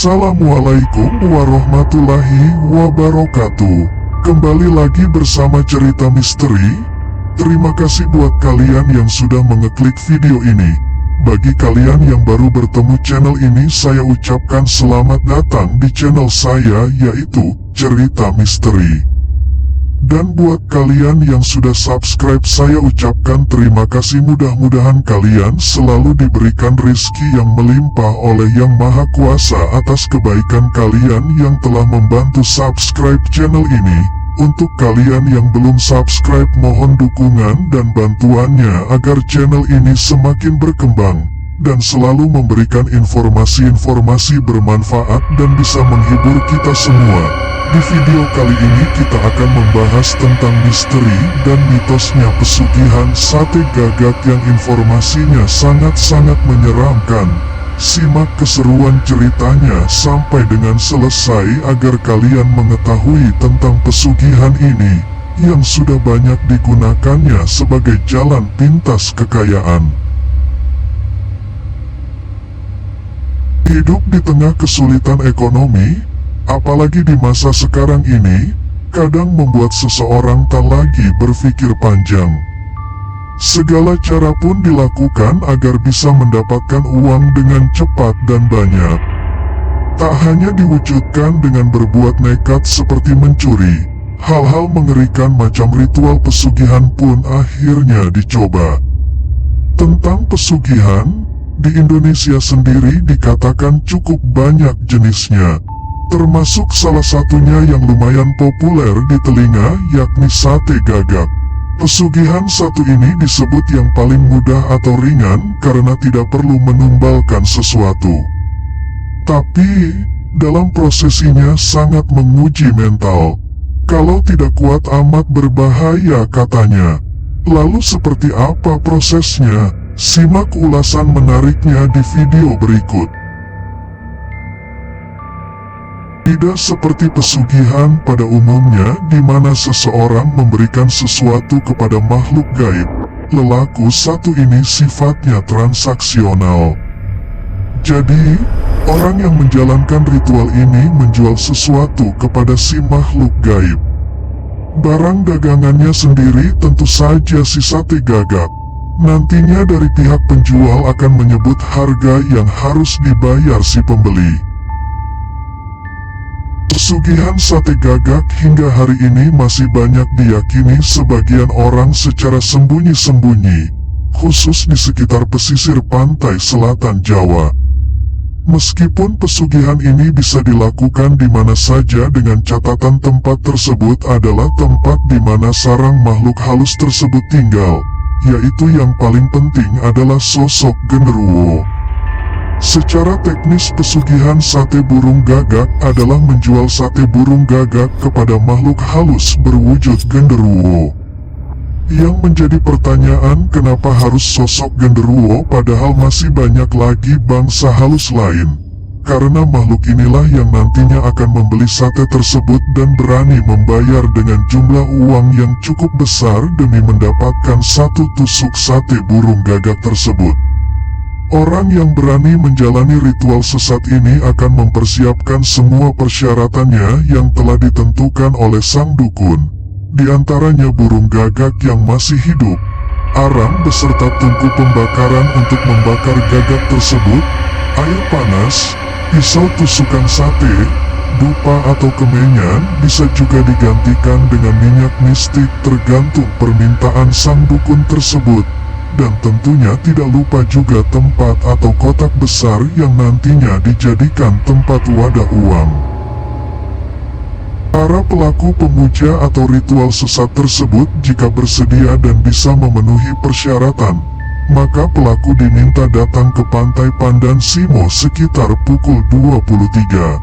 Assalamualaikum warahmatullahi wabarakatuh. Kembali lagi bersama cerita misteri. Terima kasih buat kalian yang sudah mengeklik video ini. Bagi kalian yang baru bertemu channel ini, saya ucapkan selamat datang di channel saya, yaitu Cerita Misteri. Dan buat kalian yang sudah subscribe, saya ucapkan terima kasih. Mudah-mudahan kalian selalu diberikan rezeki yang melimpah oleh Yang Maha Kuasa atas kebaikan kalian yang telah membantu subscribe channel ini. Untuk kalian yang belum subscribe, mohon dukungan dan bantuannya agar channel ini semakin berkembang dan selalu memberikan informasi-informasi bermanfaat dan bisa menghibur kita semua. Di video kali ini kita akan membahas tentang misteri dan mitosnya pesugihan sate gagak yang informasinya sangat-sangat menyeramkan. Simak keseruan ceritanya sampai dengan selesai agar kalian mengetahui tentang pesugihan ini yang sudah banyak digunakannya sebagai jalan pintas kekayaan. Hidup di tengah kesulitan ekonomi, apalagi di masa sekarang ini, kadang membuat seseorang tak lagi berpikir panjang. Segala cara pun dilakukan agar bisa mendapatkan uang dengan cepat dan banyak. Tak hanya diwujudkan dengan berbuat nekat seperti mencuri, hal-hal mengerikan macam ritual pesugihan pun akhirnya dicoba. Tentang pesugihan, di Indonesia sendiri dikatakan cukup banyak jenisnya. Termasuk salah satunya yang lumayan populer di telinga, yakni sate gagak. Pesugihan satu ini disebut yang paling mudah atau ringan karena tidak perlu menumbalkan sesuatu. Tapi, dalam prosesinya sangat menguji mental. Kalau tidak kuat amat berbahaya katanya. Lalu seperti apa prosesnya? Simak ulasan menariknya di video berikut. Tidak seperti pesugihan pada umumnya di mana seseorang memberikan sesuatu kepada makhluk gaib. Lelaku satu ini sifatnya transaksional. Jadi, orang yang menjalankan ritual ini menjual sesuatu kepada si makhluk gaib. Barang dagangannya sendiri tentu saja si sate gagak. Nantinya dari pihak penjual akan menyebut harga yang harus dibayar si pembeli. Pesugihan sate gagak hingga hari ini masih banyak diyakini sebagian orang secara sembunyi-sembunyi, khusus di sekitar pesisir pantai selatan Jawa. Meskipun pesugihan ini bisa dilakukan di mana saja dengan catatan tempat tersebut adalah tempat di mana sarang makhluk halus tersebut tinggal, yaitu yang paling penting adalah sosok genderuwo. Secara teknis, pesugihan sate burung gagak adalah menjual sate burung gagak kepada makhluk halus berwujud genderuwo. Yang menjadi pertanyaan, kenapa harus sosok genderuwo padahal masih banyak lagi bangsa halus lain? Karena makhluk inilah yang nantinya akan membeli sate tersebut dan berani membayar dengan jumlah uang yang cukup besar demi mendapatkan satu tusuk sate burung gagak tersebut. Orang yang berani menjalani ritual sesat ini akan mempersiapkan semua persyaratannya yang telah ditentukan oleh sang dukun. Di antaranya burung gagak yang masih hidup, arang beserta tungku pembakaran untuk membakar gagak tersebut, air panas, pisau tusukan sate, dupa atau kemenyan, bisa juga digantikan dengan minyak mistik tergantung permintaan sang dukun tersebut. Dan tentunya tidak lupa juga tempat atau kotak besar yang nantinya dijadikan tempat wadah uang. Para pelaku pemuja atau ritual sesat tersebut jika bersedia dan bisa memenuhi persyaratan, maka pelaku diminta datang ke pantai Pandan Simo sekitar pukul 23.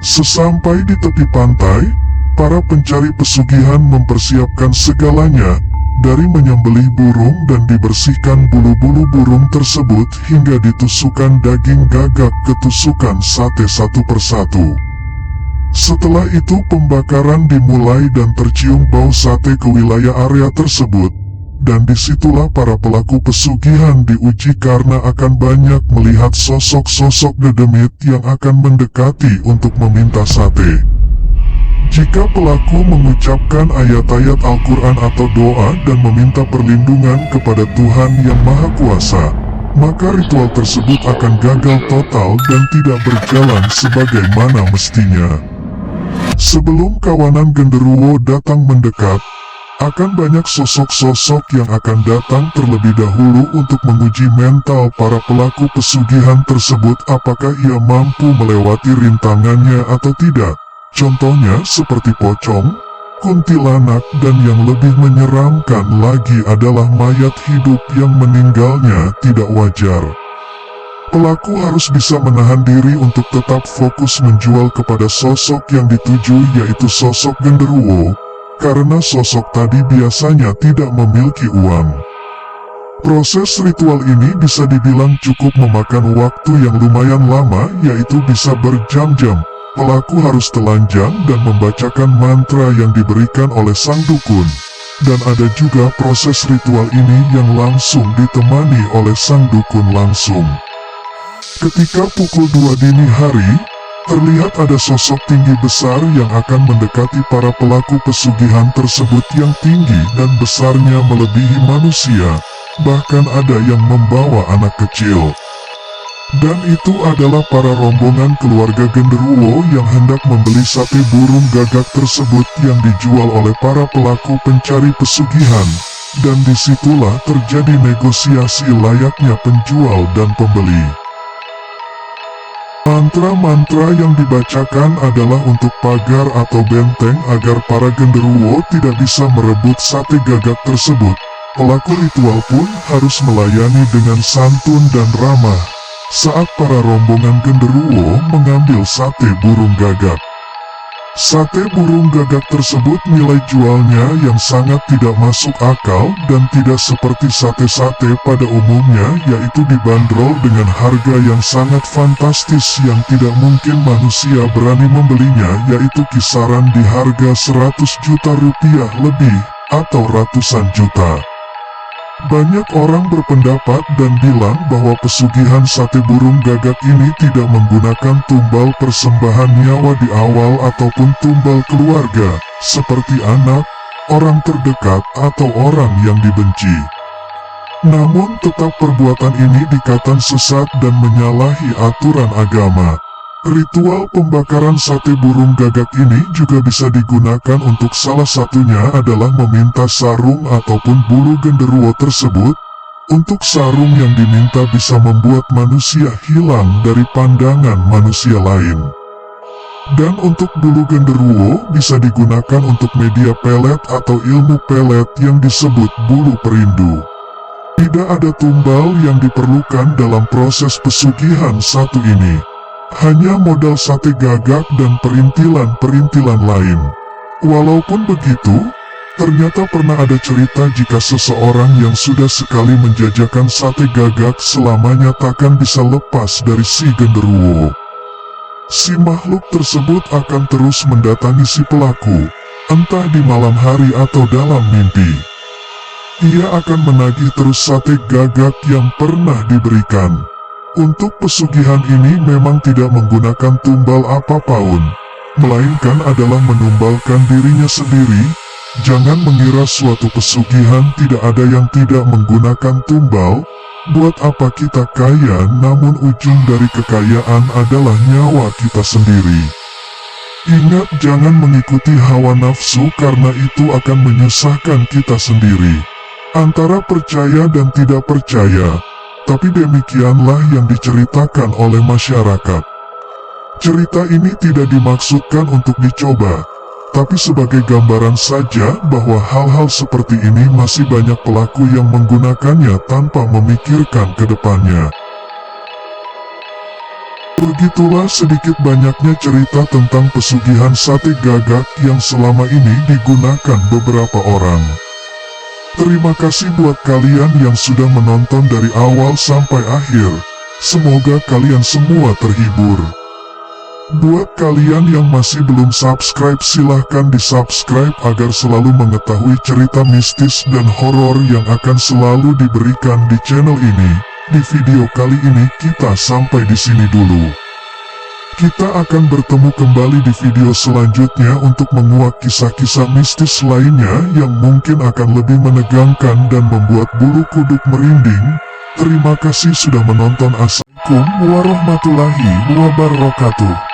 Sesampai di tepi pantai, para pencari pesugihan mempersiapkan segalanya, dari menyembelih burung dan dibersihkan bulu-bulu burung tersebut hingga ditusukkan daging gagak ke tusukan sate satu persatu. Setelah itu pembakaran dimulai dan tercium bau sate ke wilayah area tersebut. Dan disitulah para pelaku pesugihan diuji karena akan banyak melihat sosok-sosok dedemit yang akan mendekati untuk meminta sate. Jika pelaku mengucapkan ayat-ayat Al-Quran atau doa dan meminta perlindungan kepada Tuhan Yang Maha Kuasa, maka ritual tersebut akan gagal total dan tidak berjalan sebagaimana mestinya. Sebelum kawanan genderuwo datang mendekat, akan banyak sosok-sosok yang akan datang terlebih dahulu untuk menguji mental para pelaku pesugihan tersebut apakah ia mampu melewati rintangannya atau tidak. Contohnya seperti pocong, kuntilanak, dan yang lebih menyeramkan lagi adalah mayat hidup yang meninggalnya tidak wajar. Pelaku harus bisa menahan diri untuk tetap fokus menjual kepada sosok yang dituju, yaitu sosok genderuwo, karena sosok tadi biasanya tidak memiliki uang. Proses ritual ini bisa dibilang cukup memakan waktu yang lumayan lama, yaitu bisa berjam-jam. Pelaku harus telanjang dan membacakan mantra yang diberikan oleh sang dukun. Dan ada juga proses ritual ini yang langsung ditemani oleh sang dukun langsung. Ketika pukul 2 dini hari, terlihat ada sosok tinggi besar yang akan mendekati para pelaku pesugihan tersebut yang tinggi dan besarnya melebihi manusia, bahkan ada yang membawa anak kecil. Dan itu adalah para rombongan keluarga genderuwo yang hendak membeli sate burung gagak tersebut yang dijual oleh para pelaku pencari pesugihan. Dan disitulah terjadi negosiasi layaknya penjual dan pembeli. Mantra-mantra yang dibacakan adalah untuk pagar atau benteng agar para genderuwo tidak bisa merebut sate gagak tersebut. Pelaku ritual pun harus melayani dengan santun dan ramah saat para rombongan genderuwo mengambil sate burung gagak. Sate burung gagak tersebut nilai jualnya yang sangat tidak masuk akal dan tidak seperti sate-sate pada umumnya, yaitu dibanderol dengan harga yang sangat fantastis yang tidak mungkin manusia berani membelinya, yaitu kisaran di harga 100 juta rupiah lebih atau ratusan juta. Banyak orang berpendapat dan bilang bahwa pesugihan sate burung gagak ini tidak menggunakan tumbal persembahan nyawa di awal ataupun tumbal keluarga, seperti anak, orang terdekat, atau orang yang dibenci. Namun tetap perbuatan ini dikatakan sesat dan menyalahi aturan agama. Ritual pembakaran sate burung gagak ini juga bisa digunakan untuk salah satunya adalah meminta sarung ataupun bulu genderuwo tersebut. Untuk sarung yang diminta bisa membuat manusia hilang dari pandangan manusia lain. Dan untuk bulu genderuwo bisa digunakan untuk media pelet atau ilmu pelet yang disebut bulu perindu. Tidak ada tumbal yang diperlukan dalam proses pesugihan satu ini. Hanya modal sate gagak dan perintilan-perintilan lain. Walaupun begitu, ternyata pernah ada cerita jika seseorang yang sudah sekali menjajakan sate gagak selamanya takkan bisa lepas dari si genderuwo. Si makhluk tersebut akan terus mendatangi si pelaku, entah di malam hari atau dalam mimpi. Ia akan menagih terus sate gagak yang pernah diberikan. Untuk pesugihan ini memang tidak menggunakan tumbal apapun, melainkan adalah menumbalkan dirinya sendiri. Jangan mengira suatu pesugihan tidak ada yang tidak menggunakan tumbal. Buat apa kita kaya namun ujung dari kekayaan adalah nyawa kita sendiri. Ingat, jangan mengikuti hawa nafsu karena itu akan menyusahkan kita sendiri. Antara percaya dan tidak percaya. Tapi demikianlah yang diceritakan oleh masyarakat. Cerita ini tidak dimaksudkan untuk dicoba, tapi sebagai gambaran saja bahwa hal-hal seperti ini masih banyak pelaku yang menggunakannya tanpa memikirkan ke depannya. Begitulah sedikit banyaknya cerita tentang pesugihan sate gagak yang selama ini digunakan beberapa orang. Terima kasih buat kalian yang sudah menonton dari awal sampai akhir. Semoga kalian semua terhibur. Buat kalian yang masih belum subscribe, silahkan di-subscribe agar selalu mengetahui cerita mistis dan horor yang akan selalu diberikan di channel ini. Di video kali ini kita sampai di sini dulu. Kita akan bertemu kembali di video selanjutnya untuk menguak kisah-kisah mistis lainnya yang mungkin akan lebih menegangkan dan membuat bulu kuduk merinding. Terima kasih sudah menonton. Assalamualaikum warahmatullahi wabarakatuh.